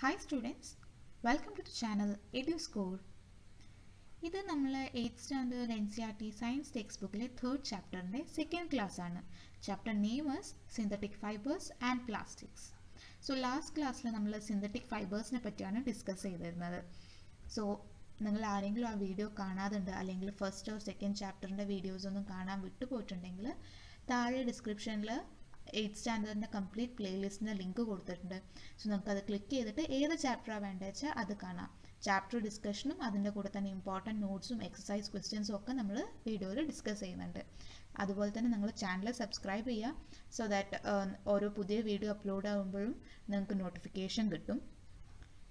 Hi students, welcome to the channel EduScore. ഇത് നമ്മൾ 8th standard NCERT science text ബുക്കിലെ 3rd ചാപ്റ്ററിൻ്റെ second class ആണ്. Chapter name is synthetic fibres and plastics. So last ക്ലാസ്സിൽ നമ്മൾ synthetic ഫൈബേഴ്സിനെ പറ്റിയാണ് discuss ചെയ്തിരുന്നത്. സോ നിങ്ങൾ ആരെങ്കിലും ആ വീഡിയോ കാണാതുണ്ട് അല്ലെങ്കിൽ ഫസ്റ്റ് ഓർ സെക്കൻഡ് ചാപ്റ്ററിൻ്റെ വീഡിയോസ് ഒന്നും കാണാൻ വിട്ടുപോയിട്ടുണ്ടെങ്കിൽ താഴെ ഡിസ്ക്രിപ്ഷനിൽ 8th സ്റ്റാൻഡേർഡിൻ്റെ കംപ്ലീറ്റ് പ്ലേലിസ്റ്റിൻ്റെ ലിങ്ക് കൊടുത്തിട്ടുണ്ട്. സോ നമുക്കത് ക്ലിക്ക് ചെയ്തിട്ട് ഏത് ചാപ്റ്ററാണ് വേണ്ടത് വെച്ചാൽ അത് കാണാം. ചാപ്റ്റർ ഡിസ്കഷനും അതിൻ്റെ കൂടെ തന്നെ ഇമ്പോർട്ടൻറ്റ് നോട്ട്സും എക്സസൈസ് ക്വസ്റ്റ്യൻസും ഒക്കെ നമ്മൾ വീഡിയോയിൽ ഡിസ്കസ് ചെയ്യുന്നുണ്ട്. അതുപോലെ തന്നെ നിങ്ങൾ ചാനൽ സബ്സ്ക്രൈബ് ചെയ്യുക. സോ ദാറ്റ് ഓരോ പുതിയ വീഡിയോ അപ്ലോഡ് ആകുമ്പോഴും നിങ്ങൾക്ക് നോട്ടിഫിക്കേഷൻ കിട്ടും.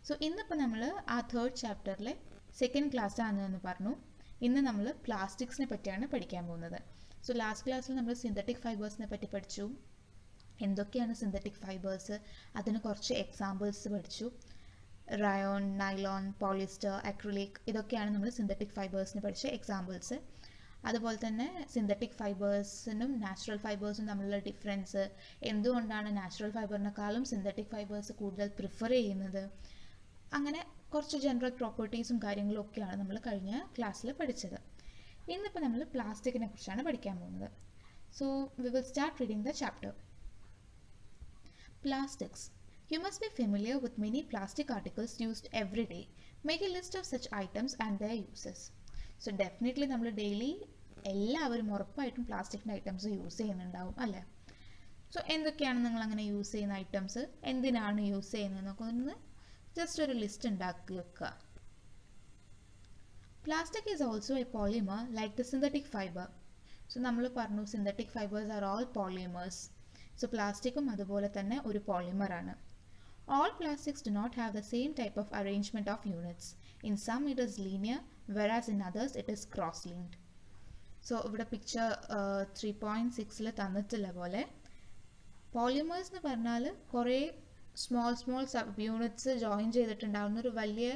സോ ഇന്നിപ്പോൾ നമ്മൾ ആ 3rd ചാപ്റ്ററിലെ സെക്കൻഡ് ക്ലാസ് ആണെന്ന് പറഞ്ഞു. ഇന്ന് നമ്മൾ പ്ലാസ്റ്റിക്സിനെ പറ്റിയാണ് പഠിക്കാൻ പോകുന്നത്. സോ ലാസ്റ്റ് ക്ലാസ്സിൽ നമ്മൾ സിന്തറ്റിക് ഫൈബേഴ്സിനെ പറ്റി പഠിച്ചു. എന്തൊക്കെയാണ് സിന്തറ്റിക് ഫൈബേഴ്സ്, അതിന് കുറച്ച് എക്സാമ്പിൾസ് പഠിച്ചു. റയോൺ, നൈലോൺ, പോളിസ്റ്റർ, അക്രിലിക്, ഇതൊക്കെയാണ് നമ്മൾ സിന്തറ്റിക് ഫൈബേഴ്സിന് പഠിച്ച എക്സാമ്പിൾസ്. അതുപോലെ തന്നെ സിന്തറ്റിക് ഫൈബേഴ്സിനും നാച്ചുറൽ ഫൈബേഴ്സും തമ്മിലുള്ള ഡിഫറൻസ്, എന്തുകൊണ്ടാണ് നാച്ചുറൽ ഫൈബറിനെക്കാളും സിന്തറ്റിക് ഫൈബേഴ്സ് കൂടുതൽ പ്രിഫർ ചെയ്യുന്നത്, അങ്ങനെ കുറച്ച് ജനറൽ പ്രോപ്പർട്ടീസും കാര്യങ്ങളും ഒക്കെയാണ് നമ്മൾ കഴിഞ്ഞ ക്ലാസ്സിൽ പഠിച്ചത്. ഇന്നിപ്പോൾ നമ്മൾ പ്ലാസ്റ്റിക്കിനെ കുറിച്ചാണ് പഠിക്കാൻ പോകുന്നത്. So we will start reading the chapter. Plastics. You must be familiar with many plastic articles used every day. Make a list of such items and their uses. So definitely നമ്മൾ ഡെയിലി എല്ലാവരും ഉറപ്പായിട്ടും പ്ലാസ്റ്റിക്കിൻ്റെ items use ചെയ്യുന്നുണ്ടാവും അല്ലേ? So എന്തൊക്കെയാണ് നിങ്ങൾ അങ്ങനെ use ചെയ്യുന്ന ഐറ്റംസ്, എന്തിനാണ് യൂസ് ചെയ്യുന്നതെന്നൊക്കെ ഒന്ന് ജസ്റ്റ് ഒരു ലിസ്റ്റ് ഉണ്ടാക്കി വെക്കുക. Plastic is also a polymer like the synthetic fiber. So നമ്മൾ പറഞ്ഞു synthetic fibers are all polymers. So പ്ലാസ്റ്റിക്കും അതുപോലെ തന്നെ ഒരു പോളിമറാണ്. All plastics do not have the same type of arrangement of units. In some it is linear, whereas in others it is cross-linked. So ഇവിടെ picture 3.6 തന്നിട്ടുള്ള പോലെ polymers എന്ന് പറഞ്ഞാൽ കുറേ സ്മോൾ സബ് യൂണിറ്റ്സ് ജോയിൻ ചെയ്തിട്ടുണ്ടാകുന്ന ഒരു വലിയ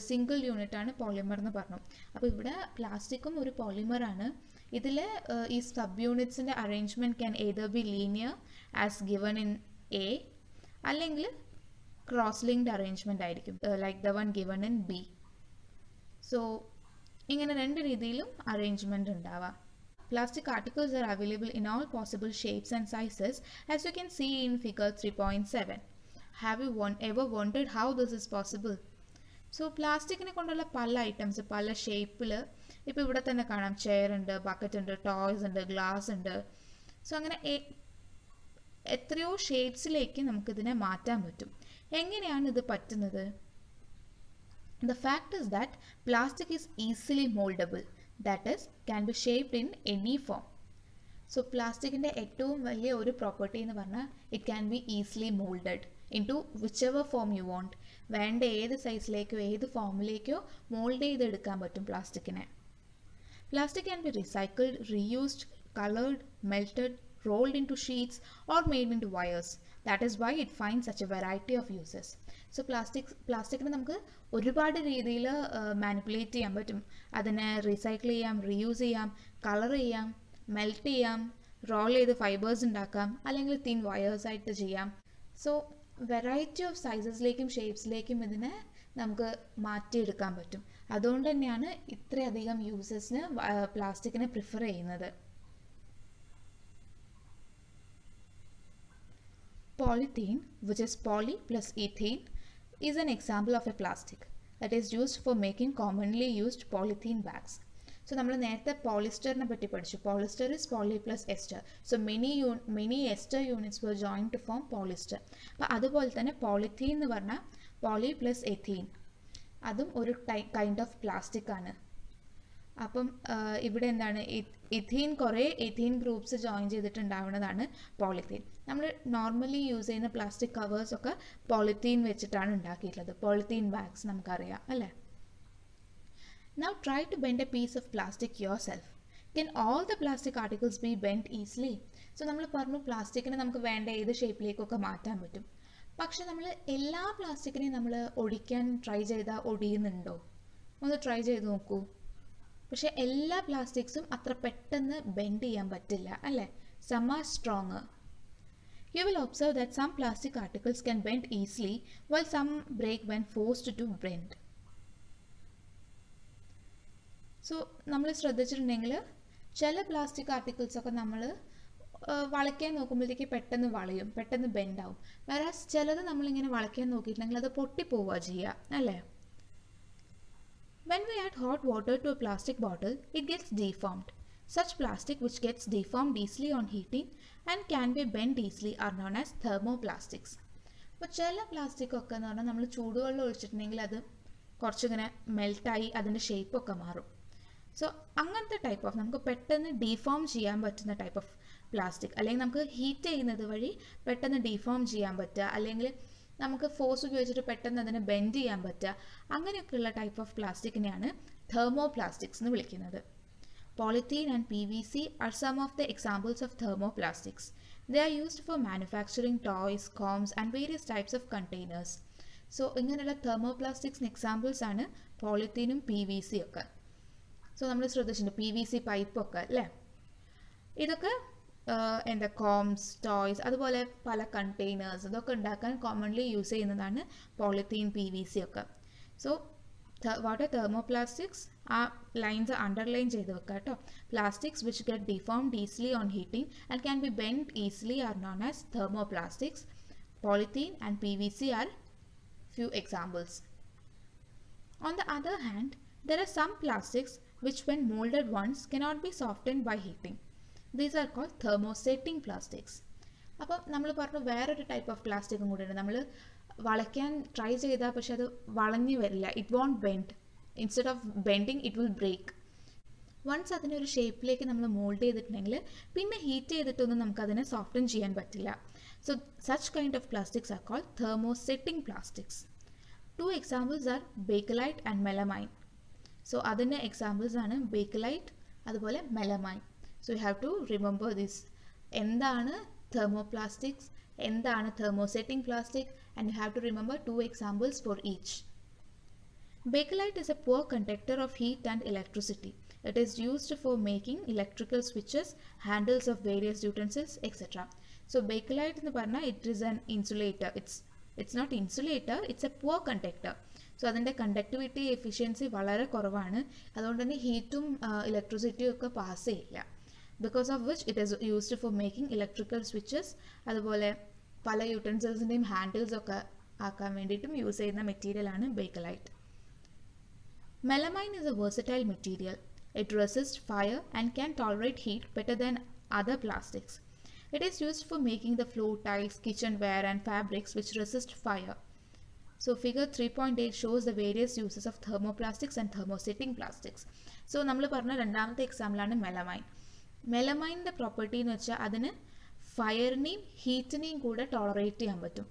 സിംഗിൾ യൂണിറ്റാണ് polymer എന്ന് പറഞ്ഞു. അപ്പോൾ ഇവിടെ പ്ലാസ്റ്റിക്കും ഒരു പോളിമറാണ്. ഇതിൽ ഈ സബ് യൂണിറ്റ്സിൻ്റെ arrangement can either be linear as given in A, അല്ലെങ്കിൽ ക്രോസ് ലിങ്ക്ഡ് അറേഞ്ച്മെൻ്റ് ആയിരിക്കും like the one given in B. So ഇങ്ങനെ രണ്ട് രീതിയിലും അറേഞ്ച്മെൻറ്റ് ഉണ്ടാവാം. Plastic articles are available in all possible shapes and sizes, as you can see in figure 3.7. Have you ever wondered how this is possible? So പ്ലാസ്റ്റിക്കിനെ കൊണ്ടുള്ള പല items പല ഷേപ്പിൽ ഇപ്പോൾ ഇവിടെ തന്നെ കാണാം. ചെയർ ഉണ്ട്, ബക്കറ്റ് ഉണ്ട്, ടോയ്സ് ഉണ്ട്, ഗ്ലാസ് ഉണ്ട്. സോ അങ്ങനെ എത്രയോ ഷേപ്സിലേക്ക് നമുക്കിതിനെ മാറ്റാൻ പറ്റും. എങ്ങനെയാണ് ഇത് പറ്റുന്നത്? The fact is that plastic is easily moldable. That is, can be shaped in any form. So പ്ലാസ്റ്റിക്കിൻ്റെ ഏറ്റവും വലിയ ഒരു പ്രോപ്പർട്ടി എന്ന് പറഞ്ഞാൽ it can be easily moulded into which form you want. വേണ്ട ഏത് സൈസിലേക്കോ ഏത് ഫോമിലേക്കോ മോൾഡ് ചെയ്തെടുക്കാൻ പറ്റും പ്ലാസ്റ്റിക്കിനെ. Plastic can be recycled, reused, coloured, melted, rolled into sheets or made into wires. That is why it finds such a variety of uses. So പ്ലാസ്റ്റിക്കിനെ നമുക്ക് ഒരുപാട് രീതിയിൽ മാനിപ്പുലേറ്റ് ചെയ്യാൻ പറ്റും. അതിനെ റീസൈക്കിൾ ചെയ്യാം, റീയൂസ് ചെയ്യാം, കളർ ചെയ്യാം, മെൽറ്റ് ചെയ്യാം, റോൾ ചെയ്ത് ഫൈബേഴ്സ് ഉണ്ടാക്കാം, അല്ലെങ്കിൽ തിൻ വയേഴ്സായിട്ട് ചെയ്യാം. സോ വെറൈറ്റി ഓഫ് സൈസസിലേക്കും ഷേപ്സിലേക്കും ഇതിനെ നമുക്ക് മാറ്റിയെടുക്കാൻ പറ്റും. അതുകൊണ്ട് തന്നെയാണ് ഇത്രയധികം യൂസസിന് പ്ലാസ്റ്റിക്കിനെ പ്രിഫർ ചെയ്യുന്നത്. Polythene, which is poly plus ethene, is an example of a plastic that is used for making commonly used polythene bags. So നമ്മൾ നേരത്തെ പോളിസ്റ്ററിനെ പറ്റി പഠിച്ചു. Polyester is poly plus ester. So many ester units were joined to form polyester. അപ്പോൾ അതുപോലെ തന്നെ polythene എന്ന് പറഞ്ഞാൽ poly plus ethene, അതും ഒരു കൈൻഡ് ഓഫ് പ്ലാസ്റ്റിക് ആണ്. അപ്പം ഇവിടെ എന്താണ്, കുറേ എഥീൻ ഗ്രൂപ്പ്സ് ജോയിൻ ചെയ്തിട്ടുണ്ടാവുന്നതാണ് പോളിത്തീൻ. നമ്മൾ നോർമലി യൂസ് ചെയ്യുന്ന പ്ലാസ്റ്റിക് കവേഴ്സൊക്കെ പോളിത്തീൻ വെച്ചിട്ടാണ് ഉണ്ടാക്കിയിട്ടുള്ളത്. പോളിത്തീൻ ബാഗ്സ് നമുക്കറിയാം അല്ലേ? Now try to bend a piece of plastic yourself. Can all the plastic articles be bent easily? So നമ്മൾ പറഞ്ഞു പ്ലാസ്റ്റിക്കിനെ നമുക്ക് വേണ്ട ഏത് ഷേപ്പിലേക്കൊക്കെ മാറ്റാൻ പറ്റും. പക്ഷെ നമ്മൾ എല്ലാ പ്ലാസ്റ്റിക്കിനെയും നമ്മൾ ഒടിക്കാൻ ട്രൈ ചെയ്താൽ ഒടിയുന്നുണ്ടോ? ഒന്ന് ട്രൈ ചെയ്ത് നോക്കൂ. പക്ഷെ എല്ലാ പ്ലാസ്റ്റിക്സും അത്ര പെട്ടെന്ന് ബെൻഡ് ചെയ്യാൻ പറ്റില്ല അല്ലേ? Some are strong. You will observe that some plastic articles can bend easily while some break when forced to bend. So, നമ്മൾ ശ്രദ്ധിച്ചിട്ടുണ്ടെങ്കിൽ ചില പ്ലാസ്റ്റിക് ആർട്ടിക്കിൾസ് ഒക്കെ നമ്മൾ വളയ്ക്കാൻ നോക്കുമ്പോഴത്തേക്ക് പെട്ടെന്ന് വളയും, പെട്ടെന്ന് ബെൻഡ് ആവും. വേറാസ് ചിലത് നമ്മളിങ്ങനെ വളയ്ക്കാൻ നോക്കിയിട്ടുണ്ടെങ്കിൽ അത് പൊട്ടിപ്പോവുക ചെയ്യുക, അല്ലേ? When we add hot water to a plastic bottle, it gets deformed. Such plastic which gets deformed easily on heating and can be bent easily are known as thermoplastics. അപ്പോൾ ചില പ്ലാസ്റ്റിക് ഒക്കെ എന്ന് പറഞ്ഞാൽ നമ്മൾ ചൂടുവെള്ളം ഒഴിച്ചിട്ടുണ്ടെങ്കിൽ അത് കുറച്ചിങ്ങനെ മെൽട്ടായി അതിൻ്റെ ഷേപ്പൊക്കെ മാറും. സോ അങ്ങനത്തെ ടൈപ്പ് ഓഫ് നമുക്ക് പെട്ടെന്ന് ഡീഫോം ചെയ്യാൻ പറ്റുന്ന ടൈപ്പ് ഓഫ് പ്ലാസ്റ്റിക്, അല്ലെങ്കിൽ നമുക്ക് ഹീറ്റ് ചെയ്യുന്നത് വഴി പെട്ടെന്ന് ഡീഫോം ചെയ്യാൻ പറ്റുക, അല്ലെങ്കിൽ നമുക്ക് ഫോഴ്സ് ഉപയോഗിച്ചിട്ട് പെട്ടെന്ന് അതിനെ ബെൻഡ് ചെയ്യാൻ പറ്റുക, അങ്ങനെയൊക്കെയുള്ള ടൈപ്പ് ഓഫ് പ്ലാസ്റ്റിക്കിനെയാണ് thermoplastics എന്ന് വിളിക്കുന്നത്. Polythene and PVC are some of the examples of thermoplastics. They are used for manufacturing toys, combs and various types of containers. So ഇങ്ങനെയുള്ള thermoplastics എക്സാമ്പിൾസ് ആണ് പോളിത്തീനും PVC ഒക്കെ. സോ നമ്മൾ ശ്രദ്ധിച്ചിട്ടുണ്ട് PVC പൈപ്പൊക്കെ അല്ലേ? ഇതൊക്കെ എന്താ കോംസ്, ടോയ്സ്, അതുപോലെ പല കണ്ടെയ്നേഴ്സ് ഇതൊക്കെ ഉണ്ടാക്കാൻ കോമൺലി യൂസ് ചെയ്യുന്നതാണ് പോളിത്തീൻ, PVC ഒക്കെ. So what are thermoplastics? ആ ലൈൻസ് അണ്ടർലൈൻ ചെയ്ത് വെക്കുക കേട്ടോ. Plastics which get deformed easily on heating and can be bend easily are known as thermoplastics. Polythene and PVC are few examples. On the other hand, there are some plastics which when molded once cannot be softened by heating. These are called thermosetting plastics. അപ്പം നമ്മൾ പറഞ്ഞു വേറൊരു type of പ്ലാസ്റ്റിക്കും കൂടെ ഉണ്ട്. നമ്മൾ വളയ്ക്കാൻ try ചെയ്താൽ പക്ഷെ അത് വളഞ്ഞു വരില്ല. It won't bend. Instead of bending it will break. Once അതിനൊരു ഷേപ്പിലേക്ക് നമ്മൾ മോൾഡ് ചെയ്തിട്ടുണ്ടെങ്കിൽ പിന്നെ ഹീറ്റ് ചെയ്തിട്ടൊന്നും നമുക്കതിനെ സോഫ്റ്റൻ ചെയ്യാൻ പറ്റില്ല. So such kind of plastics are called thermosetting plastics. Two examples are bakelite and melamine. So അതിൻ്റെ എക്സാമ്പിൾസ് ആണ് ബേക്കലൈറ്റ് അതുപോലെ melamine. So you have to remember this. എന്താണ് thermoplastics, എന്താണ് thermosetting plastic, and you have to remember two examples for each. Bakelite is a poor conductor of heat and electricity. It is used for making electrical switches, handles of various utensils, etc. So bakelite എന്ന് പറഞ്ഞാൽ it is an insulator. It's not insulator, it's a poor conductor. So അതിൻ്റെ conductivity efficiency വളരെ കുറവാണ്. അതുകൊണ്ട് തന്നെ ഹീറ്റും ഇലക്ട്രിസിറ്റിയും ഒക്കെ pass ചെയ്യില്ല. Because of which it is used for making electrical switches, അതുപോലെ പല യൂട്ടൻസിൽസിൻ്റെയും ഹാൻഡിൽസ് ഒക്കെ ആക്കാൻ വേണ്ടിയിട്ടും യൂസ് ചെയ്യുന്ന മെറ്റീരിയലാണ് Bakelite. Melamine is a versatile material. It resists fire and can tolerate heat better than other plastics. It is used for making the floor tiles, kitchenware and fabrics which resist fire. So figure 3.8 shows the various uses of thermoplastics and thermosetting plastics. So നമ്മൾ പറഞ്ഞ രണ്ടാമത്തെ എക്സാമ്പിളാണ് മെലമൈൻ. മെലമൈൻ്റെ property എന്ന് വെച്ചാൽ അതിന് ഫയറിനെയും ഹീറ്റിനെയും കൂടെ tolerate ചെയ്യാൻ പറ്റും.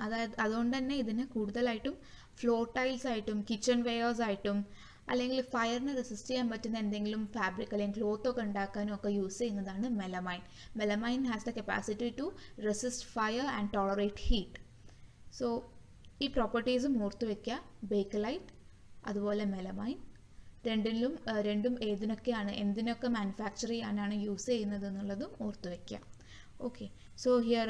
അതായത് അതുകൊണ്ട് തന്നെ ഇതിന് കൂടുതലായിട്ടും ഫ്ലോർ ടൈൽസ് ആയിട്ടും കിച്ചൺ വെയേഴ്സ് ആയിട്ടും അല്ലെങ്കിൽ ഫയറിനെ റെസിസ്റ്റ് ചെയ്യാൻ പറ്റുന്ന എന്തെങ്കിലും ഫാബ്രിക് അല്ലെങ്കിൽ ക്ലോത്ത് ഒക്കെ ഉണ്ടാക്കാനും ഒക്കെ യൂസ് ചെയ്യുന്നതാണ് melamine. Melamine has the capacity to resist fire and tolerate heat. So ഈ പ്രോപ്പർട്ടീസും ഓർത്ത് വയ്ക്കുക. ബേക്കലൈറ്റ് അതുപോലെ മെലമൈൻ രണ്ടും എന്തിനൊക്കെ മാനുഫാക്ചർ ചെയ്യാനാണ് യൂസ് ചെയ്യുന്നത് എന്നുള്ളതും ഓർത്ത് വയ്ക്കുക. Okay, so here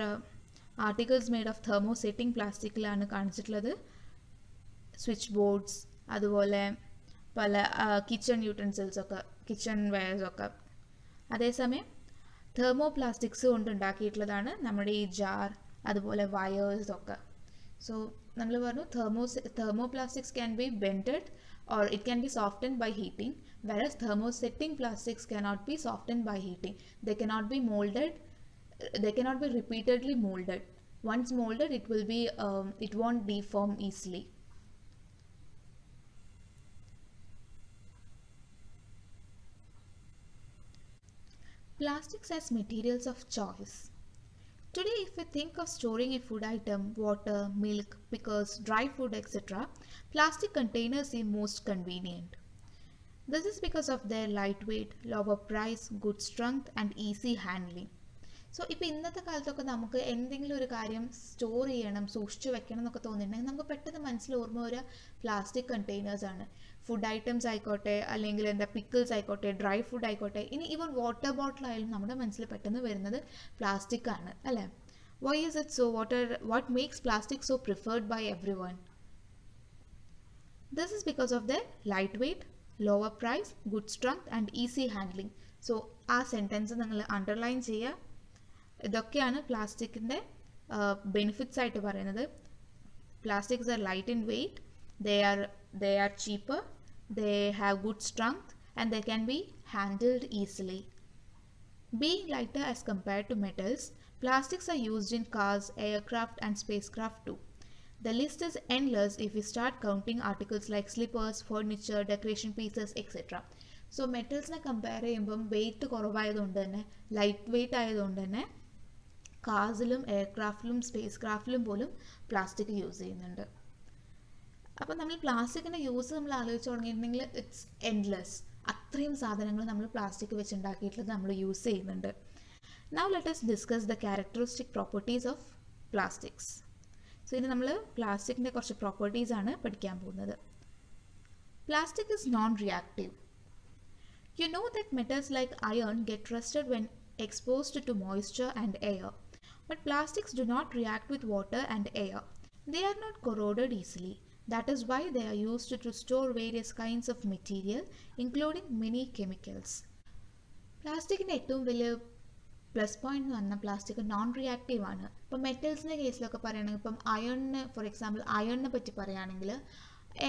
articles made of thermosetting പ്ലാസ്റ്റിക്കിലാണ് കാണിച്ചിട്ടുള്ളത്. സ്വിച്ച് ബോർഡ്സ്, അതുപോലെ പല കിച്ചൺ യൂട്ടൻസിൽസൊക്കെ, കിച്ചൺ വെയർസൊക്കെ. അതേസമയം thermoplastics കൊണ്ട് ഉണ്ടാക്കിയിട്ടുള്ളതാണ് നമ്മുടെ ഈ ജാർ, അതുപോലെ വയേഴ്സൊക്കെ. സോ നമ്മൾ പറഞ്ഞു thermoplastics can be bended or it can be softened by heating, whereas thermosetting plastics cannot be softened by heating. They cannot be molded. They cannot be repeatedly molded. Once molded, it won't deform easily. Plastics as materials of choice. Today, if we think of storing a food item, water, milk, pickles, dry food, etc., plastic containers seem most convenient. This is because of their lightweight, lower price, good strength, and easy handling. So ഇപ്പോൾ ഇന്നത്തെ കാലത്തൊക്കെ നമുക്ക് എന്തെങ്കിലും ഒരു കാര്യം store ചെയ്യണം, സൂക്ഷിച്ചു വെക്കണം എന്നൊക്കെ തോന്നിയിട്ടുണ്ടെങ്കിൽ നമുക്ക് പെട്ടെന്ന് മനസ്സിൽ ഓർമ്മ ഒരു പ്ലാസ്റ്റിക് കണ്ടെയ്നേഴ്സാണ്. ഫുഡ് ഐറ്റംസ് ആയിക്കോട്ടെ, അല്ലെങ്കിൽ എന്താ പിക്കിൾസ് ആയിക്കോട്ടെ, ഡ്രൈ ഫുഡ് ആയിക്കോട്ടെ, ഇനി ഈവൻ വാട്ടർ ബോട്ടിലായാലും നമ്മുടെ മനസ്സിൽ പെട്ടെന്ന് വരുന്നത് പ്ലാസ്റ്റിക് ആണ് അല്ലേ? Why is it so? What makes plastic so preferred by everyone? This is because of their lightweight, lower price, good strength and easy handling. So ആ സെൻറ്റൻസ് നിങ്ങൾ അണ്ടർലൈൻ ചെയ്യുക. ഇതൊക്കെയാണ് പ്ലാസ്റ്റിക്കിൻ്റെ ബെനിഫിറ്റ്സ് ആയിട്ട് പറയുന്നത്. Plastics are light in weight, they are cheaper, they have good strength and they can be handled easily. Being lighter as compared to metals, plastics are used in cars, aircraft and spacecraft too. The list is endless if we start counting articles like slippers, furniture, decoration pieces, etc. So മെറ്റൽസിനെ compare ചെയ്യുമ്പം weight കുറവായതുകൊണ്ട് തന്നെ, light weight ആയതുകൊണ്ട് തന്നെ കാർസിലും എയർക്രാഫ്റ്റിലും space ക്രാഫ്റ്റിലും പോലും plastic use ചെയ്യുന്നുണ്ട്. അപ്പം നമ്മൾ പ്ലാസ്റ്റിക്കിൻ്റെ യൂസ് നമ്മൾ ആലോചിച്ച് തുടങ്ങിയിട്ടുണ്ടെങ്കിൽ ഇറ്റ്സ് എൻഡ്ലെസ്. അത്രയും സാധനങ്ങൾ നമ്മൾ പ്ലാസ്റ്റിക് വെച്ചുണ്ടാക്കിയിട്ടുള്ളത് നമ്മൾ യൂസ് ചെയ്യുന്നുണ്ട്. Now let us discuss the characteristic properties of plastics. So ഇനി നമ്മൾ പ്ലാസ്റ്റിക്കിൻ്റെ കുറച്ച് പ്രോപ്പർട്ടീസ് ആണ് പഠിക്കാൻ പോകുന്നത്. Plastic is non-reactive. You know that metals like iron get rusted when exposed to moisture and air. But plastics do not react with water and air. They are not corroded easily. That is why they are used to store various kinds of material, including many chemicals. പ്ലാസ്റ്റിക്കിൻ്റെ ഏറ്റവും വലിയ plus point എന്ന് പറഞ്ഞാൽ plastic non reactive ആണ്. ഇപ്പം മെറ്റൽസിൻ്റെ കേസിലൊക്കെ പറയുകയാണെങ്കിൽ, ഇപ്പം അയണിന് for example അയണിനെ പറ്റി പറയുകയാണെങ്കിൽ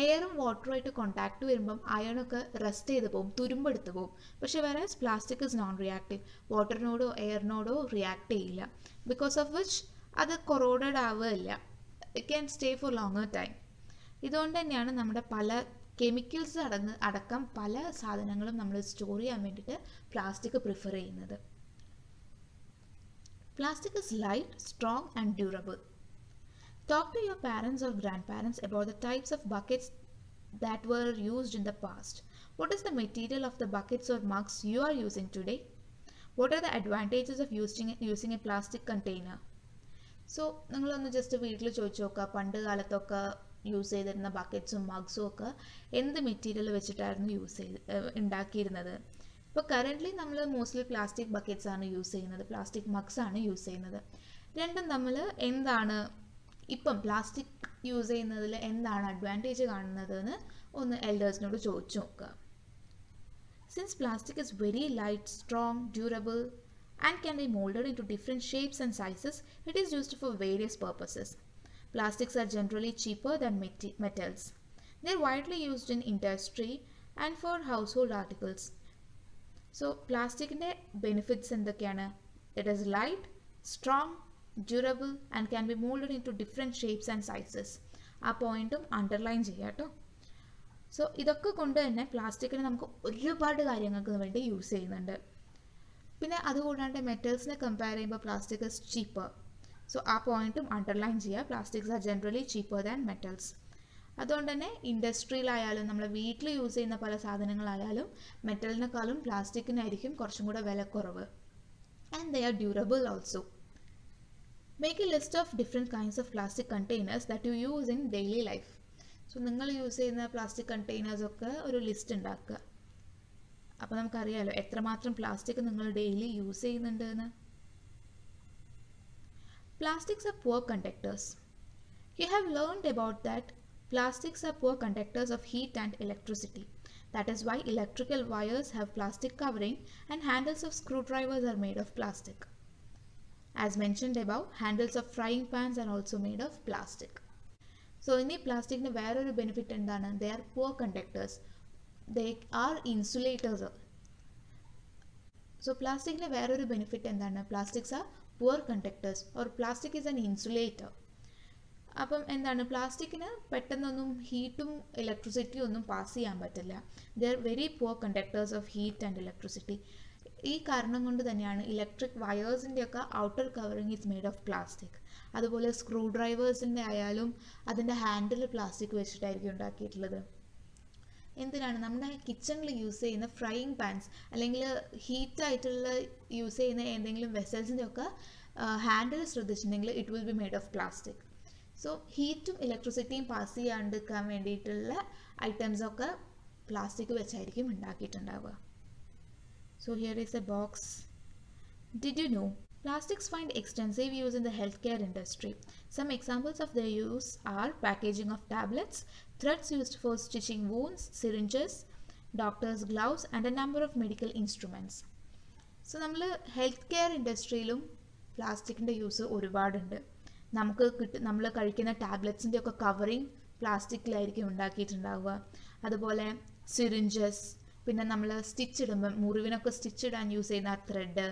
എയറും വാട്ടറുമായിട്ട് കോൺടാക്ട് വരുമ്പം അയണൊക്കെ റസ്റ്റ് ചെയ്ത് പോകും, തുരുമ്പെടുത്ത് പോകും. പക്ഷേ വേറെ പ്ലാസ്റ്റിക് ഇസ് നോൺ റിയാക്റ്റീവ്. വാട്ടറിനോടോ എയറിനോടോ റിയാക്ട് ചെയ്യില്ല. ബിക്കോസ് ഓഫ് വിച്ച് അത് കൊറോഡഡ് ആവുകയില്ല. It can stay for longer time. ഇതുകൊണ്ട് തന്നെയാണ് നമ്മുടെ പല കെമിക്കൽസ് അടക്കം പല സാധനങ്ങളും നമ്മൾ സ്റ്റോർ ചെയ്യാൻ വേണ്ടിയിട്ട് പ്ലാസ്റ്റിക് പ്രിഫർ ചെയ്യുന്നത്. Plastic is light, strong and durable. Talk to your parents or grandparents about the types of buckets that were used in the past. What is the material of the buckets or mugs you are using today? What are the advantages of using a plastic container? So, നിങ്ങളൊന്ന് just വീട്ടിൽ ചോദിച്ചു നോക്കുക, പണ്ട് കാലത്തൊക്കെ use ചെയ്തിരുന്ന ബക്കറ്റ്സും മഗ്സും ഒക്കെ എന്ത് material വെച്ചിട്ടായിരുന്നു ഉണ്ടാക്കിയിരുന്നത്. ഇപ്പോൾ കറൻ്റ്ലി നമ്മൾ മോസ്റ്റ്ലി പ്ലാസ്റ്റിക് ബക്കറ്റ്സ് ആണ് യൂസ് ചെയ്യുന്നത്, പ്ലാസ്റ്റിക് മഗ്സ് ആണ് യൂസ് ചെയ്യുന്നത്. രണ്ടും നമ്മൾ എന്താണ് ഇപ്പം പ്ലാസ്റ്റിക് യൂസ് ചെയ്യുന്നതിൽ എന്താണ് അഡ്വാൻറ്റേജ് കാണുന്നതെന്ന് ഒന്ന് എൽഡേഴ്സിനോട് ചോദിച്ചു നോക്കുക. Since plastic is very light, strong, durable and can be molded into different shapes and sizes, it is used for various purposes. Plastics are generally cheaper than metals. They are widely used in industry and for household articles. So, plastic benefits എന്തൊക്കെയാണ്? It is light, strong, durable and can be molded into different shapes and sizes. ആ പോയിന്റും underline ചെയ്യാം കേട്ടോ. So ഇതൊക്കെ കൊണ്ട് തന്നെ പ്ലാസ്റ്റിക്കിനെ നമുക്ക് ഒരുപാട് കാര്യങ്ങൾക്ക് വേണ്ടി യൂസ് ചെയ്യുന്നുണ്ട്. പിന്നെ അതുകൂടാണ്ട് മെറ്റൽസിനെ കമ്പയർ ചെയ്യുമ്പോൾ പ്ലാസ്റ്റിക് ഇസ് ചീപ്പർ. സോ ആ പോയിന്റും അണ്ടർലൈൻ ചെയ്യുക. Plastics are generally cheaper than metals. അതുകൊണ്ട് തന്നെ ഇൻഡസ്ട്രിയിലായാലും നമ്മൾ വീട്ടിൽ യൂസ് ചെയ്യുന്ന പല സാധനങ്ങളായാലും മെറ്റലിനെക്കാളും പ്ലാസ്റ്റിക്കിനായിരിക്കും കുറച്ചും കൂടെ വില കുറവ്. And they are durable also. Make A list of different kinds of plastic containers that you use in daily life. So നിങ്ങൾ യൂസ് ചെയ്യുന്ന പ്ലാസ്റ്റിക് കണ്ടെയ്നേഴ്സൊക്കെ ഒരു ലിസ്റ്റ് ഉണ്ടാക്കുക. അപ്പോൾ നമുക്കറിയാമല്ലോ എത്രമാത്രം പ്ലാസ്റ്റിക് നിങ്ങൾ ഡെയിലി യൂസ് ചെയ്യുന്നുണ്ട് എന്ന്. Plastics are poor conductors. You have learned about that. Plastics are poor conductors of heat and electricity. That is why electrical wires have plastic covering and handles of screwdrivers are made of plastic. As mentioned above, handles of frying pans are also made of plastic. So, in plastic, there is a benefit. They are poor conductors. They are insulators. So, plastic is a benefit. Plastics are poor conductors or plastic is an insulator. അപ്പം എന്താണ് പ്ലാസ്റ്റിക്കിന് പെട്ടെന്നൊന്നും ഹീറ്റും ഇലക്ട്രിസിറ്റിയും ഒന്നും pass ചെയ്യാൻ പറ്റില്ല. They are very poor conductors of heat and electricity. ഈ കാരണം കൊണ്ട് തന്നെയാണ് ഇലക്ട്രിക് വയേഴ്സിൻ്റെയൊക്കെ outer covering is made of plastic. അതുപോലെ സ്ക്രൂ ഡ്രൈവേഴ്സിൻ്റെ ആയാലും അതിൻ്റെ ഹാൻഡിൽ പ്ലാസ്റ്റിക് വെച്ചിട്ടായിരിക്കും ഉണ്ടാക്കിയിട്ടുള്ളത്. എന്തിനാണ് നമ്മുടെ കിച്ചണിൽ യൂസ് ചെയ്യുന്ന ഫ്രൈയിങ് പാൻസ് അല്ലെങ്കിൽ ഹീറ്റായിട്ടുള്ള യൂസ് ചെയ്യുന്ന എന്തെങ്കിലും വെസൽസിൻ്റെ ഒക്കെ ഹാൻഡിൽ ശ്രദ്ധിച്ചിട്ടുണ്ടെങ്കിൽ it will be made of plastic. So ഹീറ്റും ഇലക്ട്രിസിറ്റിയും പാസ് ചെയ്യാണ്ടിരിക്കാൻ വേണ്ടിയിട്ടുള്ള ഐറ്റംസൊക്കെ പ്ലാസ്റ്റിക് വെച്ചായിരിക്കും ഉണ്ടാക്കിയിട്ടുണ്ടാവുക. So here is a box. Did you know plastics find extensive use in the healthcare industry? Some examples of their use are packaging of tablets, threads used for stitching wounds, syringes, doctors' gloves, and a number of medical instruments. So, നമ്മൾ health care ഇൻഡസ്ട്രിയിലും പ്ലാസ്റ്റിക്കിൻ്റെ use ഒരുപാടുണ്ട്. നമ്മൾ കഴിക്കുന്ന ടാബ്ലറ്റ്സിൻ്റെ ഒക്കെ covering പ്ലാസ്റ്റിക്കിലായിരിക്കും ഉണ്ടാക്കിയിട്ടുണ്ടാവുക. അതുപോലെ syringes, പിന്നെ നമ്മൾ stitch ഇടുമ്പം മുറിവിനൊക്കെ സ്റ്റിച്ച് ഇടാൻ യൂസ് ചെയ്യുന്ന ത്രെഡ്,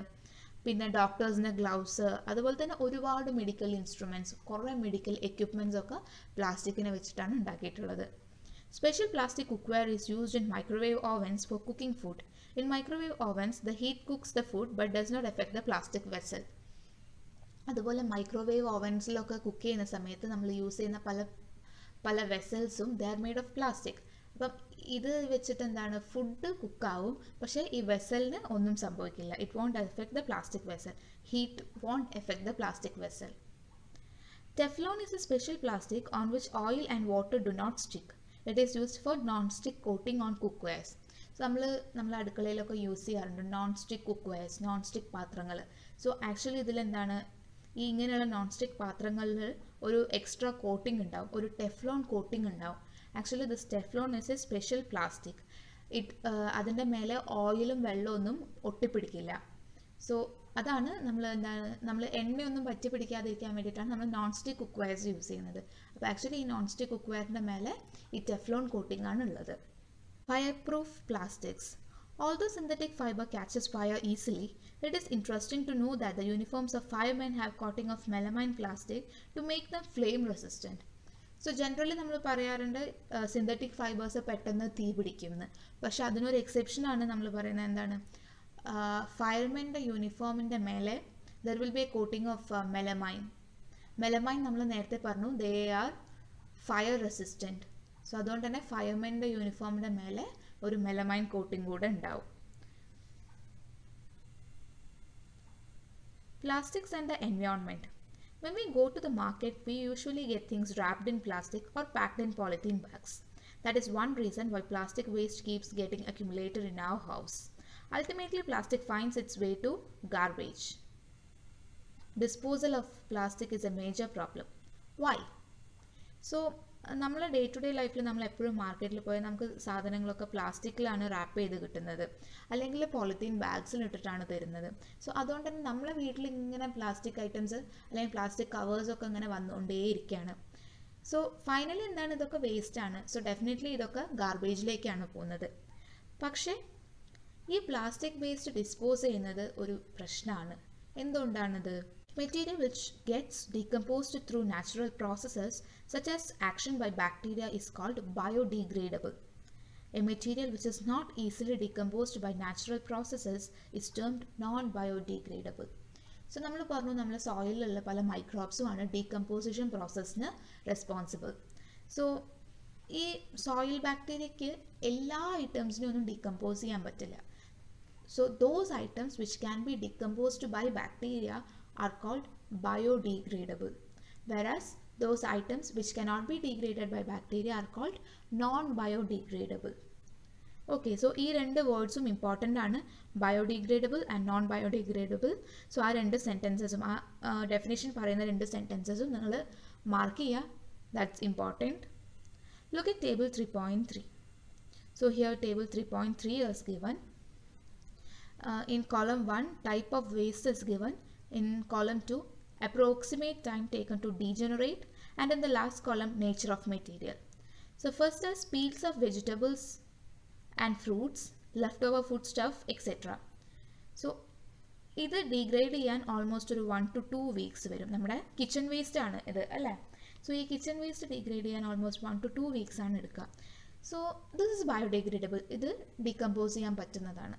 പിന്നെ ഡോക്ടേഴ്സിൻ്റെ ഗ്ലൗസ്, അതുപോലെ തന്നെ ഒരുപാട് മെഡിക്കൽ ഇൻസ്ട്രുമെൻറ്റ്സ്, കുറേ മെഡിക്കൽ എക്യുപ്മെൻറ്റ്സ് ഒക്കെ പ്ലാസ്റ്റിക്കിനെ വെച്ചിട്ടാണ് ഉണ്ടാക്കിയിട്ടുള്ളത്. Special plastic cookware is used in microwave ovens for cooking food. In microwave ovens the heat cooks the food but does not effect the plastic vessel. അതുപോലെ microwave ഓവൻസിലൊക്കെ cook ചെയ്യുന്ന സമയത്ത് നമ്മൾ യൂസ് ചെയ്യുന്ന പല വെസൽസും they are made of plastic. അപ്പം ഇത് വെച്ചിട്ട് എന്താണ്, ഫുഡ് കുക്കാവും, പക്ഷേ ഈ വെസലിന് ഒന്നും സംഭവിക്കില്ല. It won't effect the plastic vessel. Heat won't effect the plastic vessel. Teflon is a special plastic on which oil and water do not stick. It is used for non-stick coating on cookwares. So നമ്മൾ അടുക്കളയിലൊക്കെ use ചെയ്യാറുണ്ട് non stick കുക്ക്വെയർസ്, non stick പാത്രങ്ങൾ. So actually ഇതിലെന്താണ്, ഈ ഇങ്ങനെയുള്ള non stick പാത്രങ്ങളിൽ ഒരു extra coating ഉണ്ടാവും, ഒരു Teflon coating ഉണ്ടാവും. Actually this Teflon is A special plastic. അതിൻ്റെ മേലെ ഓയിലും വെള്ളമൊന്നും ഒട്ടിപ്പിടിക്കില്ല. സോ അതാണ് നമ്മൾ എണ്ണയൊന്നും പറ്റി പിടിക്കാതിരിക്കാൻ വേണ്ടിയിട്ടാണ് നമ്മൾ നോൺ സ്റ്റിക്ക് കുക്ക്വെയർസ് യൂസ് ചെയ്യുന്നത്. അപ്പോൾ ആക്ച്വലി ഈ നോൺ സ്റ്റിക്ക് കുക്ക്വെയറിൻ്റെ മേലെ ഈ ടെഫ്ലോൺ കോട്ടിംഗ് ആണ് ഉള്ളത്. Fire proof plastics. Although synthetic fiber catches fire easily, it is interesting to know that the uniforms of firemen have coating of melamine plastic to make them flame resistant. So generally നമ്മൾ പറയാറുണ്ട് synthetic fibres പെട്ടെന്ന് തീ പിടിക്കുമെന്ന്. പക്ഷെ അതിനൊരു എക്സെപ്ഷനാണ് നമ്മൾ പറയുന്നത്. എന്താണ്, ഫയർമെൻ്റെ യൂണിഫോമിൻ്റെ മേലെ there will be a coating of melamine. Melamine നമ്മൾ നേരത്തെ പറഞ്ഞു they are fire resistant. So അതുകൊണ്ട് തന്നെ ഫയർമെൻ്റെ യൂണിഫോമിൻ്റെ മേലെ ഒരു മെലമൈൻ കോട്ടിംഗ് കൂടെ ഉണ്ടാവും. Plastics and the environment. When we go to the market, we usually get things wrapped in plastic or packed in polythene bags. That is one reason why plastic waste keeps getting accumulated in our house. Ultimately, plastic finds its way to garbage. Disposal of plastic is a major problem. Why? So, നമ്മൾ day to day ലൈഫിൽ നമ്മൾ എപ്പോഴും മാർക്കറ്റിൽ പോയാൽ നമുക്ക് സാധനങ്ങളൊക്കെ പ്ലാസ്റ്റിക്കിലാണ് rap ചെയ്ത് കിട്ടുന്നത്, അല്ലെങ്കിൽ പോളിത്തീൻ ബാഗ്സിലിട്ടിട്ടാണ് തരുന്നത്. സോ അതുകൊണ്ട് തന്നെ നമ്മളെ വീട്ടിൽ ഇങ്ങനെ പ്ലാസ്റ്റിക് ഐറ്റംസ് അല്ലെങ്കിൽ പ്ലാസ്റ്റിക് കവേഴ്സൊക്കെ ഇങ്ങനെ വന്നുകൊണ്ടേയിരിക്കുകയാണ്. സോ ഫൈനലി എന്താണ്, ഇതൊക്കെ വേസ്റ്റാണ്. സോ ഡെഫിനറ്റ്ലി ഇതൊക്കെ ഗാർബേജിലേക്കാണ് പോകുന്നത്. പക്ഷേ ഈ പ്ലാസ്റ്റിക് വേസ്റ്റ് ഡിസ്പോസ് ചെയ്യുന്നത് ഒരു പ്രശ്നമാണ്. എന്തുകൊണ്ടാണിത്? Material which gets decomposed through natural processes such as action by bacteria is called biodegradable. A material which is not easily decomposed by natural processes is termed non-biodegradable. So നമ്മൾ പറഞ്ഞു നമ്മൾ സോയിലുള്ള പല മൈക്രോബ്സുമാണ് decomposition പ്രോസസ്സിന് responsible. So ഈ soil ബാക്ടീരിയയ്ക്ക് എല്ലാ ഐറ്റംസിനും ഒന്നും decompose ചെയ്യാൻ പറ്റില്ല. So those items which can be decomposed by bacteria are called biodegradable, whereas those items which cannot be degraded by bacteria are called non-biodegradable. Okay, so ഈ രണ്ട് വേർഡ്സും important ആണ്, biodegradable and non biodegradable. So ആ രണ്ട് സെൻറ്റൻസസും ആ definition പറയുന്ന രണ്ട് സെൻറ്റൻസസും നിങ്ങൾ mark ചെയ്യുക. That's important. Look at table 3.3. So here table 3.3 is given. In column 1, type of waste is given. In column 2, approximate time taken to degenerate. And in the last column, nature of material. So first is peels of vegetables and fruits, leftover food stuff, etc. So ഇത് degrade ചെയ്യാൻ almost ഒരു 1 to 2 weeks വരും. നമ്മുടെ kitchen waste ആണ് ഇത് അല്ലേ. So ഈ kitchen waste degrade ചെയ്യാൻ ഓൾമോസ്റ്റ് 1 to 2 weeks ആണ് എടുക്കുക. So this is biodegradable. ഇത് ഡീകമ്പോസ് ചെയ്യാൻ പറ്റുന്നതാണ്.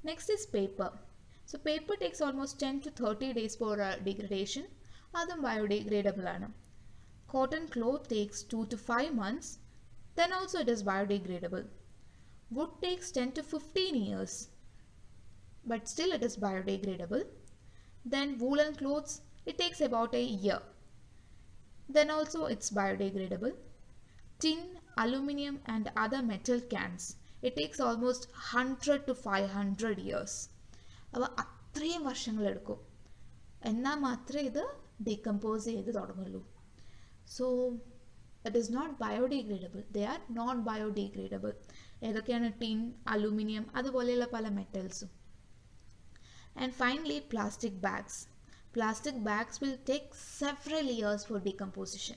Next is paper. So paper takes almost 10 to 30 days for degradation. അതും biodegradable ആണ്. Cotton cloth takes 2 to 5 months. then also it is biodegradable. Wood takes 10 to 15 years, but still it is biodegradable. Then woolen clothes, it takes about a year. Then also it's biodegradable. Tin, aluminium and other metal cans, it takes almost 100 to 500 years. അപ്പോൾ അത്രയും വർഷങ്ങളെടുക്കും, എന്നാൽ മാത്രമേ ഇത് decompose ചെയ്ത് തുടങ്ങുള്ളൂ. So it is not biodegradable, they are not biodegradable. ഏതൊക്കെയാണ്? Tin, aluminium, അതുപോലെയുള്ള പല മെറ്റൽസും. And finally plastic bags. Plastic bags will take several years for decomposition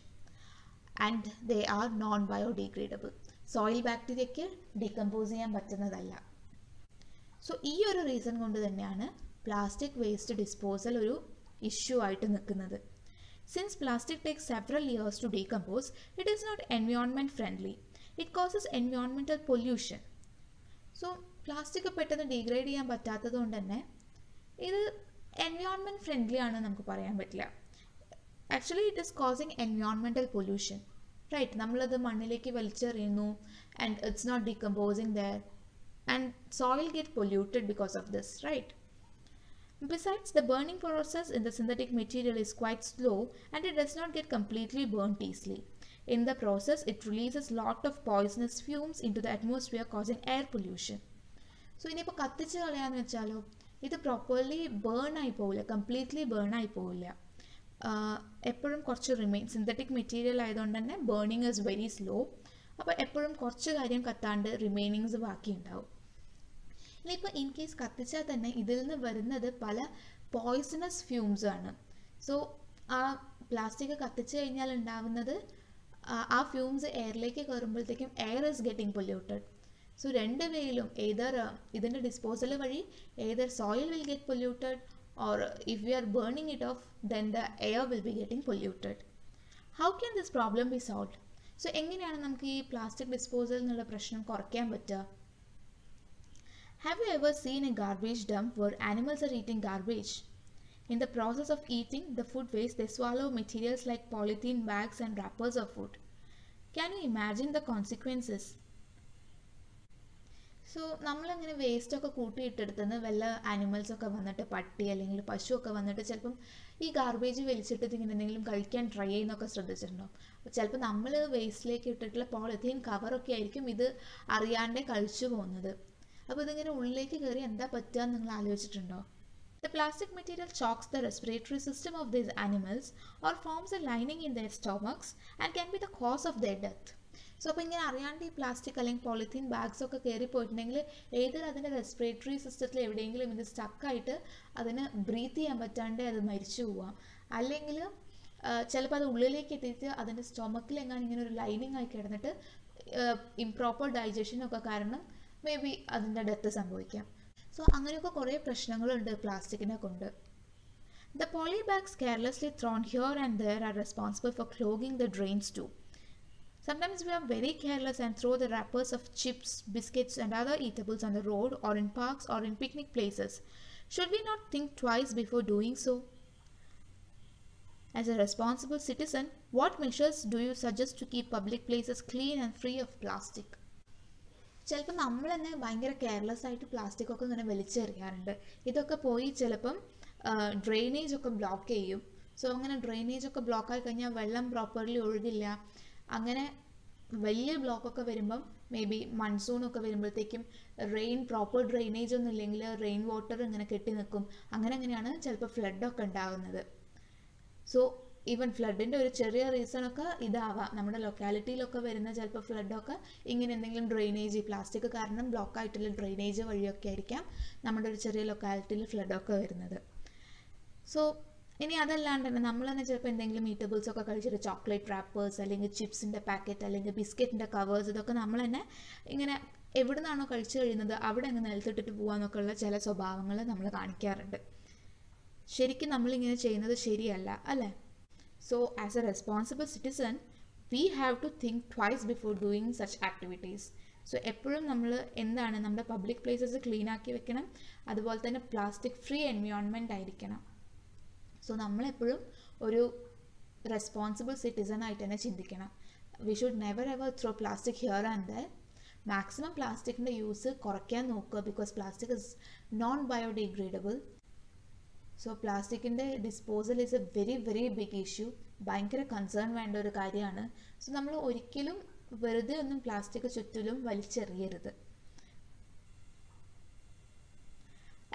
and they are non-biodegradable. Soil bacteria decompose ചെയ്യാൻ പറ്റുന്നതല്ല. So ഈ ഒരു reason കൊണ്ട് തന്നെയാണ് പ്ലാസ്റ്റിക് വേസ്റ്റ് ഡിസ്പോസൽ ഒരു ഇഷ്യൂ ആയിട്ട് നിൽക്കുന്നത്. Since plastic takes several years to decompose, it is not environment friendly. It causes environmental pollution. So plastic പെട്ടെന്ന് ഡീഗ്രേഡ് ചെയ്യാൻ പറ്റാത്തത് കൊണ്ട് തന്നെ ഇത് എൻവയോൺമെൻറ്റ് ഫ്രണ്ട്ലി ആണെന്ന് നമുക്ക് പറയാൻ പറ്റില്ല. Actually it is causing environmental pollution, right? നമ്മളത് മണ്ണിലേക്ക് വലിച്ചെറിയുന്നു and it's not decomposing there and soil get polluted because of this, right? Besides, the burning process in the synthetic material is quite slow and it does not get completely burnt easily. In the process, it releases lot of poisonous fumes into the atmosphere causing air pollution. So, ഇനിയിപ്പോൾ കത്തിച്ച് കളയാന്ന് വെച്ചാലോ, ഇത് properly burn ആയി പോവില്ല, completely burn ആയി പോവില്ല. എപ്പോഴും കുറച്ച് സിന്തറ്റിക് മെറ്റീരിയൽ ആയതുകൊണ്ട് തന്നെ ബേണിങ് ഈസ് വെരി സ്ലോ. അപ്പോൾ എപ്പോഴും കുറച്ച് കാര്യം കത്താണ്ട് റിമൈനിങ്സ് ബാക്കി ഉണ്ടാവും. ഇനിയിപ്പോൾ ഇൻ കേസ് കത്തിച്ചാൽ തന്നെ ഇതിൽ നിന്ന് വരുന്നത് പല പോയ്സണസ് ഫ്യൂംസ് ആണ്. സോ ആ പ്ലാസ്റ്റിക് കത്തിച്ച് കഴിഞ്ഞാൽ ഉണ്ടാവുന്നത് ആ ഫ്യൂംസ് എയറിലേക്ക് കയറുമ്പോഴത്തേക്കും air is getting polluted. So രണ്ട് വേയിലും ഏതർ ഇതിൻ്റെ ഡിസ്പോസൽ വഴി either soil will get polluted or if we are burning it off, then the air will be getting polluted. How can this problem be solved? So എങ്ങനെയാണ് നമുക്ക് ഈ plastic disposal എന്നുള്ള പ്രശ്നം കുറയ്ക്കാൻ പറ്റുക? Have you ever seen a garbage dump where animals are eating garbage? In the process of eating the food waste, they swallow materials like polythene bags and wrappers of food. Can you imagine the consequences? So നമ്മളങ്ങനെ വേസ്റ്റൊക്കെ കൂട്ടിയിട്ടെടുത്തുനിന്ന് വല്ല ആനിമൽസൊക്കെ വന്നിട്ട്, പട്ടി അല്ലെങ്കിൽ പശുവൊക്കെ വന്നിട്ട് ചിലപ്പം ഈ garbage വലിച്ചിട്ട് ഇങ്ങനെ എന്തെങ്കിലും കഴിക്കാൻ ട്രൈ ചെയ്യുന്നൊക്കെ ശ്രദ്ധിച്ചിട്ടുണ്ടോ? ചിലപ്പോൾ നമ്മൾ വേസ്റ്റിലേക്ക് ഇട്ടിട്ടുള്ള പോളിത്തീൻ കവറൊക്കെ ആയിരിക്കും ഇത് അറിയാണ്ടേ കഴിച്ചു പോകുന്നത്. അപ്പോൾ ഇതിങ്ങനെ ഉള്ളിലേക്ക് കയറി എന്താ പറ്റുക എന്ന് നിങ്ങൾ ആലോചിച്ചിട്ടുണ്ടോ? The plastic material chokes the respiratory system of these animals or forms a lining in their stomachs and can be the cause of their death. So അപ്പോൾ ഇങ്ങനെ അറിയാണ്ട് ഈ പ്ലാസ്റ്റിക് അല്ലെങ്കിൽ പോളിത്തീൻ ബാഗ്സ് ഒക്കെ കയറി പോയിട്ടുണ്ടെങ്കിൽ ഏതൊരു അതിൻ്റെ റെസ്പിറേറ്ററി സിസ്റ്റത്തിൽ എവിടെയെങ്കിലും ഇത് സ്റ്റക്കായിട്ട് അതിന് ബ്രീത്ത് ചെയ്യാൻ പറ്റാണ്ട് അത് മരിച്ചു പോവാം. അല്ലെങ്കിൽ ചിലപ്പോൾ അത് ഉള്ളിലേക്ക് എത്തിയിട്ട് അതിൻ്റെ സ്റ്റൊമക്കിൽ എങ്ങാനും ഇങ്ങനെ ഒരു ലൈനിങ് ആയി കിടന്നിട്ട് ഇംപ്രോപ്പർ ഡൈജഷനൊക്കെ കാരണം മേ ബി അതിൻ്റെ ഡെത്ത് സംഭവിക്കാം. സോ അങ്ങനെയൊക്കെ കുറേ പ്രശ്നങ്ങളുണ്ട് പ്ലാസ്റ്റിക്കിനെ കൊണ്ട്. The polybags carelessly thrown here and there are responsible for clogging the drains too. Sometimes we are very careless and throw the wrappers of chips, biscuits and other eatables on the road or in parks or in picnic places. Should we not think twice before doing so? As a responsible citizen, what measures do you suggest to keep public places clean and free of plastic? ചിലപ്പോൾ നമ്മൾ തന്നെ ഭയങ്കര careless ആയിട്ട് plastic ഒക്കെ ഇങ്ങനെ വലിച്ചെറിയാറുണ്ട്. ഇതൊക്കെ പോയി ചിലപ്പം ഡ്രെയിനേജ് ഒക്കെ ബ്ലോക്ക് ചെയ്യും. സോ അങ്ങനെ ഡ്രെയിനേജ് ഒക്കെ ബ്ലോക്ക് ആയി കഴിഞ്ഞാൽ വെള്ളം പ്രോപ്പർലി ഒഴുകില്ല. അങ്ങനെ വലിയ ബ്ലോക്കൊക്കെ വരുമ്പം മേ ബി മൺസൂണൊക്കെ വരുമ്പോഴത്തേക്കും പ്രോപ്പർ ഡ്രെയിനേജ് ഒന്നും ഇല്ലെങ്കിൽ റെയിൻ വാട്ടർ ഇങ്ങനെ കെട്ടി നിൽക്കും. അങ്ങനെയാണ് ചിലപ്പോൾ ഫ്ലഡൊക്കെ ഉണ്ടാകുന്നത്. സോ ഈവൻ ഫ്ലഡിൻ്റെ ഒരു ചെറിയ റീസണൊക്കെ ഇതാവാം. നമ്മുടെ ലൊക്കാലിറ്റിയിലൊക്കെ വരുന്ന ചിലപ്പോൾ ഫ്ലഡൊക്കെ ഇങ്ങനെ എന്തെങ്കിലും ഡ്രെയിനേജ്, പ്ലാസ്റ്റിക് കാരണം ബ്ലോക്ക് ആയിട്ടുള്ള ഡ്രെയിനേജ് വഴിയൊക്കെ ആയിരിക്കാം നമ്മുടെ ഒരു ചെറിയ ലൊക്കാലിറ്റിയിൽ ഫ്ലഡൊക്കെ വരുന്നത്. സോ ഇനി അതല്ലാണ്ട് തന്നെ നമ്മൾ തന്നെ ചിലപ്പോൾ എന്തെങ്കിലും ഈറ്റബിൾസ് ഒക്കെ കഴിച്ചിട്ട് ചോക്ലേറ്റ് റാപ്പേഴ്സ് അല്ലെങ്കിൽ ചിപ്സിൻ്റെ പാക്കറ്റ് അല്ലെങ്കിൽ ബിസ്ക്കറ്റിൻ്റെ കവേഴ്സ് ഇതൊക്കെ നമ്മൾ തന്നെ ഇങ്ങനെ എവിടെ നിന്നാണോ കഴിച്ചു കഴിയുന്നത് അവിടെ അങ്ങ് നിലത്തിട്ടിട്ട് പോകാമെന്നൊക്കെ ഉള്ള ചില സ്വഭാവങ്ങൾ നമ്മൾ കാണിക്കാറുണ്ട്. ശരിക്കും നമ്മളിങ്ങനെ ചെയ്യുന്നത് ശരിയല്ല, അല്ലേ? So as a responsible citizen, we have to think twice before doing such activities. So എപ്പോഴും നമ്മൾ എന്താണ് നമ്മുടെ പബ്ലിക് പ്ലേസസ് ക്ലീൻ ആക്കി വെക്കണം, അതുപോലെ തന്നെ പ്ലാസ്റ്റിക് ഫ്രീ എൻവയോൺമെൻറ്റ് ആയിരിക്കണം. സോ നമ്മളെപ്പോഴും ഒരു റെസ്പോൺസിബിൾ സിറ്റിസൺ ആയിട്ട് തന്നെ ചിന്തിക്കണം. we should never ever throw plastic here and there. Maximum plastic use കുറയ്ക്കാൻ നോക്കുക, because plastic is non-biodegradable. So plastic disposal is a very very big issue. ഭയങ്കര concern വേണ്ട ഒരു കാര്യമാണ്. സോ നമ്മൾ ഒരിക്കലും വെറുതെ ഒന്നും പ്ലാസ്റ്റിക് ചുറ്റിലും വലിച്ചെറിയരുത്.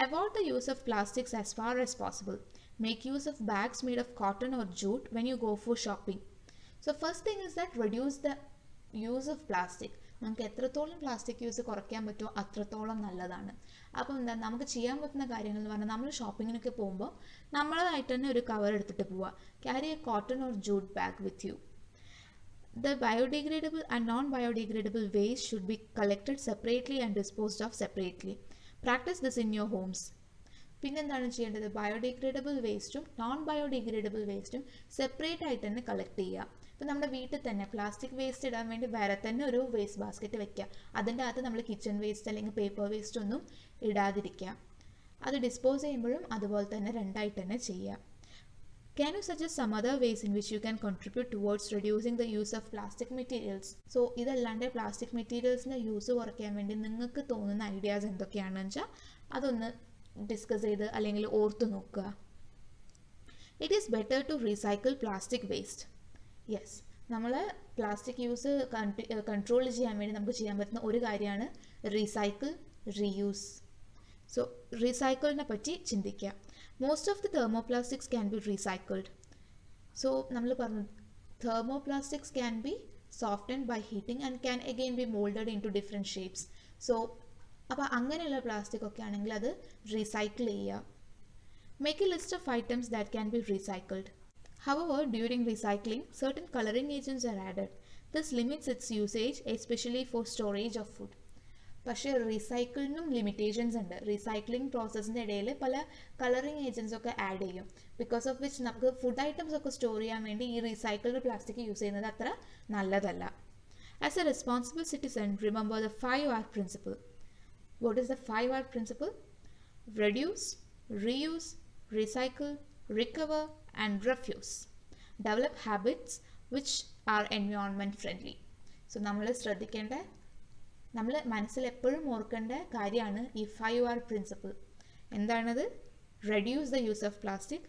Avoid the use of plastics as far as possible. Make use of bags made of cotton or jute when you go for shopping. So first thing is that reduce the use of plastic. നമുക്ക് എത്രത്തോളം plastic use കുറയ്ക്കാൻ പറ്റുമോ അത്രത്തോളം നല്ലതാണ്. അപ്പോൾ എന്താ നമുക്ക് ചെയ്യാൻ പറ്റുന്ന കാര്യങ്ങൾ എന്ന് പറഞ്ഞാൽ, നമ്മൾ ഷോപ്പിങ്ങിനൊക്കെ പോകുമ്പോൾ നമ്മളതായിട്ട് തന്നെ ഒരു കവർ എടുത്തിട്ട് പോവുക. Carry A cotton or jute bag with you. The biodegradable and non-biodegradable waste should be collected separately and disposed of separately. Practice this in your homes. പിന്നെന്താണ് ചെയ്യേണ്ടത്? ബയോഡിഗ്രേഡബിൾ വേസ്റ്റും നോൺ ബയോഡിഗ്രേഡബിൾ വേസ്റ്റും സെപ്പറേറ്റ് ആയിട്ട് തന്നെ collect ചെയ്യുക. ഇപ്പം നമ്മുടെ വീട്ടിൽ തന്നെ പ്ലാസ്റ്റിക് വേസ്റ്റ് ഇടാൻ വേണ്ടി വേറെ തന്നെ ഒരു വേസ്റ്റ് ബാസ്ക്കറ്റ് വെക്കുക. അതിൻ്റെ അകത്ത് നമ്മൾ കിച്ചൺ വേസ്റ്റ് അല്ലെങ്കിൽ പേപ്പർ വേസ്റ്റ് ഒന്നും ഇടാതിരിക്കുക. അത് ഡിസ്പോസ് ചെയ്യുമ്പോഴും അതുപോലെ തന്നെ രണ്ടായിട്ട് തന്നെ ചെയ്യുക. Can you suggest some other ways in which you can contribute towards reducing the use of plastic materials? So ഇതല്ലാണ്ട് പ്ലാസ്റ്റിക് മെറ്റീരിയൽസിൻ്റെ യൂസ് കുറയ്ക്കാൻ വേണ്ടി നിങ്ങൾക്ക് തോന്നുന്ന ഐഡിയാസ് എന്തൊക്കെയാണെന്ന് വെച്ചാൽ അതൊന്ന് ഡിസ്കസ് ചെയ്ത് അല്ലെങ്കിൽ ഓർത്ത് നോക്കുക. It is better to recycle plastic waste. Yes, നമ്മൾ പ്ലാസ്റ്റിക് യൂസ് കൺട്രോൾ ചെയ്യാൻ വേണ്ടി നമുക്ക് ചെയ്യാൻ പറ്റുന്ന ഒരു കാര്യമാണ് റീസൈക്കിൾ, റീയൂസ്. സോ റീസൈക്കിളിനെ പറ്റി ചിന്തിക്കുക. Most of the thermoplastics can be recycled. So നമ്മൾ പറഞ്ഞു thermoplastics can be softened by heating and can again be molded into different shapes. So അപ്പോൾ അങ്ങനെയുള്ള പ്ലാസ്റ്റിക് ഒക്കെ ആണെങ്കിൽ അത് റീസൈക്കിൾ ചെയ്യുക. Make a list of items that can be recycled. However, during recycling, certain coloring agents are added. This limits its usage, especially for storage of food. പക്ഷേ റീസൈക്കിളിനും limitations ഉണ്ട്. Recycling പ്രോസസ്സിൻ്റെ ഇടയിൽ പല കളറിങ് ഏജൻസ് ഒക്കെ add ചെയ്യും. Because of which നമുക്ക് food items ഒക്കെ store ചെയ്യാൻ വേണ്ടി ഈ റീസൈക്കിൾഡ് പ്ലാസ്റ്റിക് യൂസ് ചെയ്യുന്നത് അത്ര നല്ലതല്ല. As a responsible citizen, remember the 5R principle. What is the 5R principle? Reduce, reuse, recycle, recover and refuse. Develop habits which are environment friendly. So നമ്മൾ ശ്രദ്ധിക്കേണ്ട, നമ്മൾ മനസ്സിൽ എപ്പോഴും ഓർക്കേണ്ട കാര്യമാണ് ഈ 5R പ്രിൻസിപ്പിൾ. എന്താണത്? Reduce the use of plastic,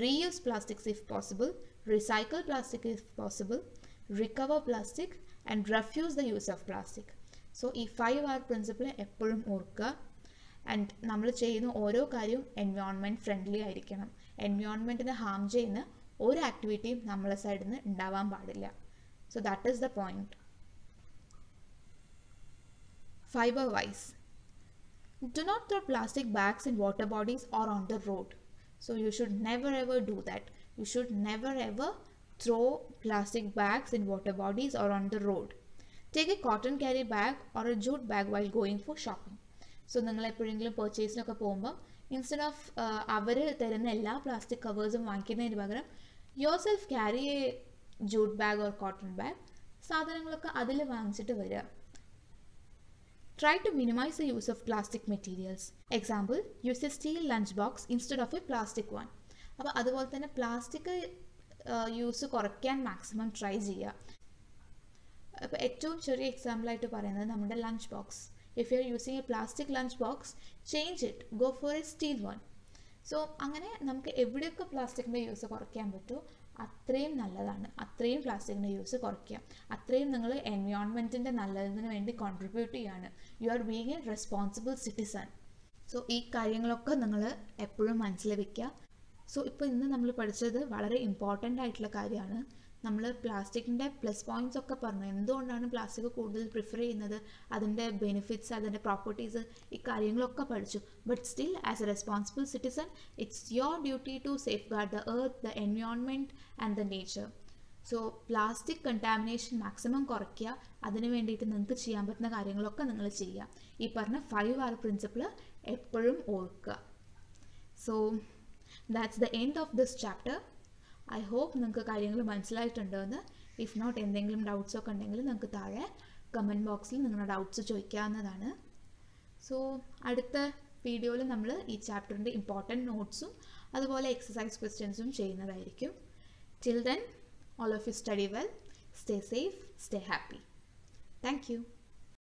reuse plastics if possible, recycle plastic if possible, recover plastic and refuse the use of plastic. So ഈ 5R പ്രിൻസിപ്പിൾ എപ്പോഴും ഓർക്കുക. ആൻഡ് നമ്മൾ ചെയ്യുന്ന ഓരോ കാര്യവും എൻവയോൺമെൻറ്റ് ഫ്രണ്ട്ലി ആയിരിക്കണം. എൻവയോൺമെൻറ്റിനെ ഹാം ചെയ്യുന്ന ഒരു ആക്ടിവിറ്റിയും നമ്മളെ സൈഡിൽ നിന്ന് ഉണ്ടാവാൻ പാടില്ല. So that is the point. Fiber wise, do not throw plastic bags in water bodies or on the road. So you should never ever do that. You should never ever throw plastic bags in water bodies or on the road. Take a cotton carry bag or a jute bag while going for shopping. So നിങ്ങൾ എപ്പോഴെങ്കിലും പർച്ചേസിനൊക്കെ പോകുമ്പോൾ instead of our തരുന്ന എല്ലാ plastic കവേഴ്സും വാങ്ങിക്കുന്നതിന് പകരം yourself carry a jute bag or cotton bag. സാധനങ്ങളൊക്കെ അതിൽ വാങ്ങിച്ചിട്ട് വരിക. Try to minimize the use of plastic materials. Example, use a steel lunchbox instead of a plastic one. അപ്പോൾ അതുപോലെ തന്നെ പ്ലാസ്റ്റിക് യൂസ് കുറയ്ക്കാൻ മാക്സിമം ട്രൈ ചെയ്യുക. അപ്പോൾ ഏറ്റവും ചെറിയ എക്സാമ്പിളായിട്ട് പറയുന്നത് നമ്മുടെ lunch box. If you are using A plastic lunch box, change it, go for A steel one. So അങ്ങനെ നമുക്ക് എവിടെയൊക്കെ പ്ലാസ്റ്റിക്കിൻ്റെ യൂസ് കുറയ്ക്കാൻ പറ്റുമോ അത്രയും നല്ലതാണ്. അത്രയും പ്ലാസ്റ്റിക്കിൻ്റെ യൂസ് കുറയ്ക്കുക. അത്രയും നിങ്ങൾ എൻവയോൺമെൻറ്റിൻ്റെ നല്ലതിന് വേണ്ടി കോൺട്രിബ്യൂട്ട് ചെയ്യാണ്. You are being A responsible citizen. So ഈ കാര്യങ്ങളൊക്കെ നിങ്ങൾ എപ്പോഴും മനസ്സിൽ വയ്ക്കുക. സോ ഇപ്പോൾ ഇന്ന് നമ്മൾ പഠിച്ചത് വളരെ ഇമ്പോർട്ടൻ്റ് ആയിട്ടുള്ള കാര്യമാണ്. നമ്മൾ പ്ലാസ്റ്റിക്കിൻ്റെ പ്ലസ് പോയിൻറ്റ്സ് ഒക്കെ പറഞ്ഞു. എന്തുകൊണ്ടാണ് പ്ലാസ്റ്റിക് കൂടുതൽ പ്രിഫർ ചെയ്യുന്നത്, അതിൻ്റെ ബെനിഫിറ്റ്സ്, അതിൻ്റെ പ്രോപ്പർട്ടീസ്, ഈ കാര്യങ്ങളൊക്കെ പഠിച്ചു. But still as a responsible citizen, it's your duty to safeguard the earth, the environment and the nature. So plastic contamination maximum കുറയ്ക്കുക. അതിന് വേണ്ടിയിട്ട് നിങ്ങൾക്ക് ചെയ്യാൻ പറ്റുന്ന കാര്യങ്ങളൊക്കെ നിങ്ങൾ ചെയ്യുക. ഈ പറഞ്ഞ 5R പ്രിൻസിപ്പിൾ എപ്പോഴും ഓർക്കുക. So that's the end of this chapter. I hope നിങ്ങൾക്ക് കാര്യങ്ങൾ മനസ്സിലായിട്ടുണ്ടെന്ന്. ഇഫ് നോട്ട് എന്തെങ്കിലും ഡൗട്ട്സ് ഒക്കെ ഉണ്ടെങ്കിൽ നിങ്ങൾക്ക് താഴെ കമൻറ്റ് ബോക്സിൽ നിങ്ങളുടെ ഡൗട്ട്സ് ചോദിക്കാവുന്നതാണ്. സോ അടുത്ത വീഡിയോയിൽ നമ്മൾ ഈ ചാപ്റ്ററിൻ്റെ ഇമ്പോർട്ടൻറ്റ് നോട്ട്സും അതുപോലെ എക്സസൈസ് ക്വസ്റ്റ്യൻസും ചെയ്യുന്നതായിരിക്കും. Till then, all of you study well, Stay safe, stay happy. Thank you.